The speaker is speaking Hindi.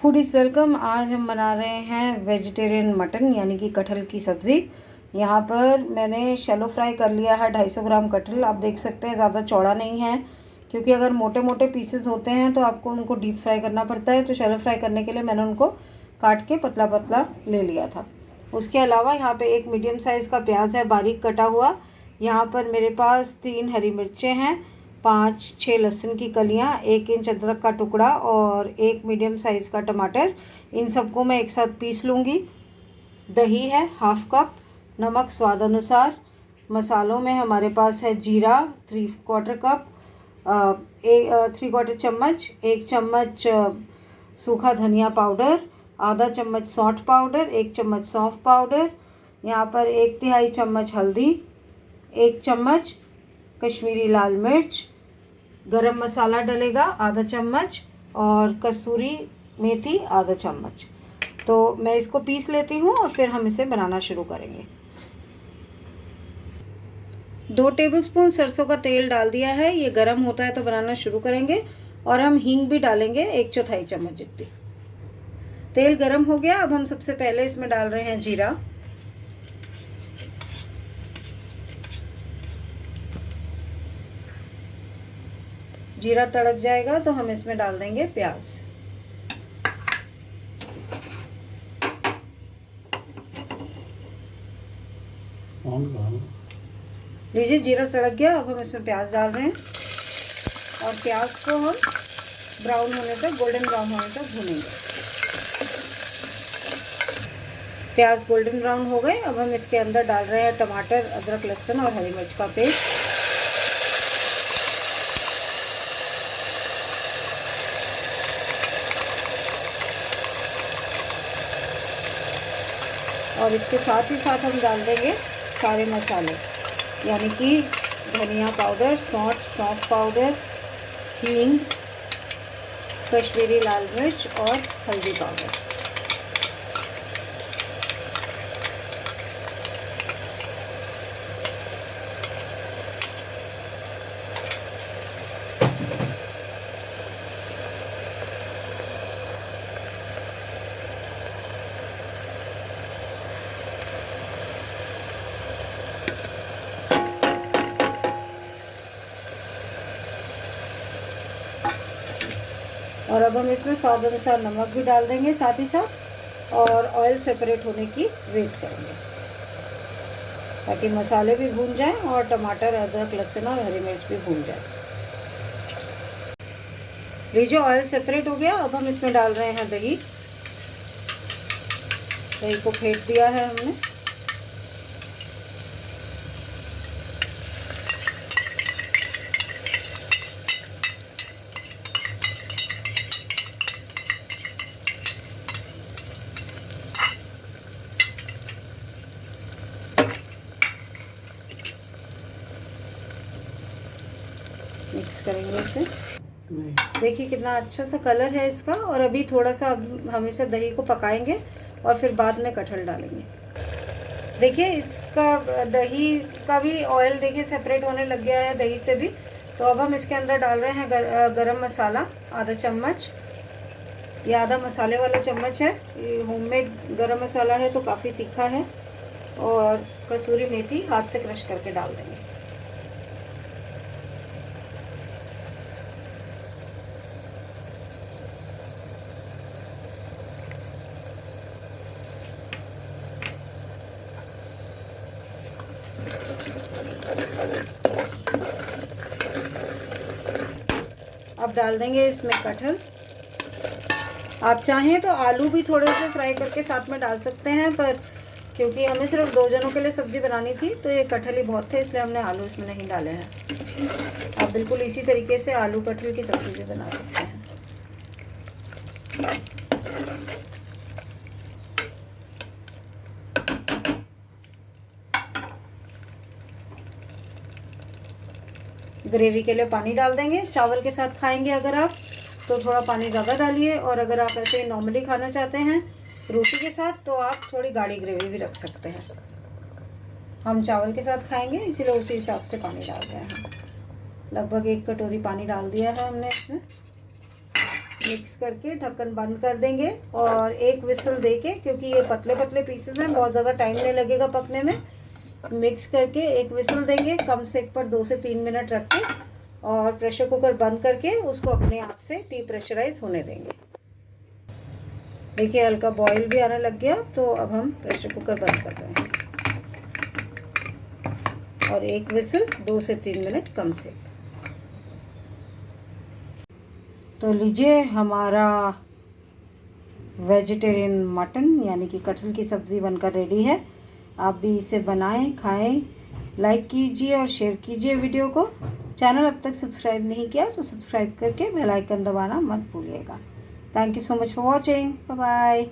Food is welcome. आज हम बना रहे हैं वेजिटेरियन मटन यानी कि कटहल की सब्ज़ी। यहाँ पर मैंने शैलो फ्राई कर लिया है 250 ग्राम कटहल। आप देख सकते हैं ज़्यादा चौड़ा नहीं है, क्योंकि अगर मोटे मोटे पीसेस होते हैं तो आपको उनको डीप फ्राई करना पड़ता है। तो शैलो फ्राई करने के लिए मैंने उनको काट के पतला पतला ले लिया था। उसके अलावा यहाँ पर एक मीडियम साइज़ का प्याज है बारीक कटा हुआ। यहाँ पर मेरे पास 3 हरी मिर्चें हैं, 5-6 लहसुन की कलियाँ, 1 इंच अदरक का टुकड़ा और 1 मीडियम साइज़ का टमाटर। इन सबको मैं एक साथ पीस लूँगी। दही है हाफ कप, नमक स्वाद अनुसार। मसालों में हमारे पास है जीरा 3/4 कप, 3/4 चम्मच, 1 चम्मच सूखा धनिया पाउडर, आधा चम्मच सौंठ पाउडर, 1 चम्मच सौंफ पाउडर। यहाँ पर 1/3 चम्मच हल्दी, 1 चम्मच कश्मीरी लाल मिर्च, गरम मसाला डलेगा आधा चम्मच और कसूरी मेथी आधा चम्मच। तो मैं इसको पीस लेती हूँ और फिर हम इसे बनाना शुरू करेंगे। 2 टेबलस्पून सरसों का तेल डाल दिया है, ये गरम होता है तो बनाना शुरू करेंगे। और हम हींग भी डालेंगे 1/4 चम्मच जितनी। तेल गरम हो गया। अब हम सबसे पहले इसमें डाल रहे हैं जीरा, जीरा तड़क जाएगा तो हम इसमें डाल देंगे प्याज। लीजिए जीरा तड़क गया। अब हम इसमें प्याज डाल रहे हैं और प्याज को हम ब्राउन होने तक, गोल्डन ब्राउन होने तक भूनेंगे। प्याज गोल्डन ब्राउन हो गए। अब हम इसके अंदर डाल रहे हैं टमाटर, अदरक, लहसुन और हरी मिर्च का पेस्ट। और इसके साथ ही साथ हम डाल देंगे सारे मसाले, यानी कि धनिया पाउडर, सौंफ पाउडर, हींग, कश्मीरी लाल मिर्च और हल्दी पाउडर। और अब हम इसमें स्वाद अनुसार नमक भी डाल देंगे साथ ही साथ, और ऑयल सेपरेट होने की वेट करेंगे ताकि मसाले भी भून जाएं और टमाटर, अदरक, लहसुन और हरी मिर्च भी भून जाए। लीजिए ऑयल सेपरेट हो गया। अब हम इसमें डाल रहे हैं दही। दही को फेंट दिया है हमने। मिक्स करेंगे इसे। देखिए कितना अच्छा सा कलर है इसका। और अभी थोड़ा सा हम इसे दही को पकाएंगे और फिर बाद में कटहल डालेंगे। देखिए इसका दही का भी ऑयल देखिए सेपरेट होने लग गया है दही से भी। तो अब हम इसके अंदर डाल रहे हैं गरम मसाला आधा चम्मच। ये आधा मसाले वाला चम्मच है, ये होममेड गरम मसाला है तो काफ़ी तीखा है। और कसूरी मेथी हाथ से क्रश करके डाल देंगे। अब डाल देंगे इसमें कटहल। आप चाहें तो आलू भी थोड़े से फ्राई करके साथ में डाल सकते हैं, पर क्योंकि हमें सिर्फ 2 जनों के लिए सब्ज़ी बनानी थी तो ये कटहल ही बहुत थे, इसलिए हमने आलू इसमें नहीं डाले हैं। आप बिल्कुल इसी तरीके से आलू कटहल की सब्ज़ी भी बना सकते हैं। ग्रेवी के लिए पानी डाल देंगे। चावल के साथ खाएंगे अगर आप तो थोड़ा पानी ज़्यादा डालिए, और अगर आप ऐसे ही नॉर्मली खाना चाहते हैं रोटी के साथ तो आप थोड़ी गाढ़ी ग्रेवी भी रख सकते हैं। हम चावल के साथ खाएंगे इसीलिए उसी हिसाब से पानी डाल रहे हैं। लगभग 1 कटोरी पानी डाल दिया है हमने इसमें। मिक्स करके ढक्कन बंद कर देंगे और एक विसल देके, क्योंकि ये पतले पतले पीसेस हैं, बहुत ज़्यादा टाइम नहीं लगेगा पकने में। मिक्स करके एक विसल देंगे, कम सेक पर 2 से 3 मिनट रख के, और प्रेशर कुकर बंद करके उसको अपने आप से डीप्रेशराइज होने देंगे। देखिए हल्का बॉईल भी आने लग गया, तो अब हम प्रेशर कुकर बंद कर रहे हैं और एक विसल 2 से 3 मिनट कम से। तो लीजिए हमारा वेजिटेरियन मटन यानी कि कटहल की सब्ज़ी बनकर रेडी है। आप भी इसे बनाएं, खाएं, लाइक कीजिए और शेयर कीजिए वीडियो को। चैनल अब तक सब्सक्राइब नहीं किया तो सब्सक्राइब करके बेल आइकन दबाना मत भूलिएगा। Thank you so much for watching. Bye bye.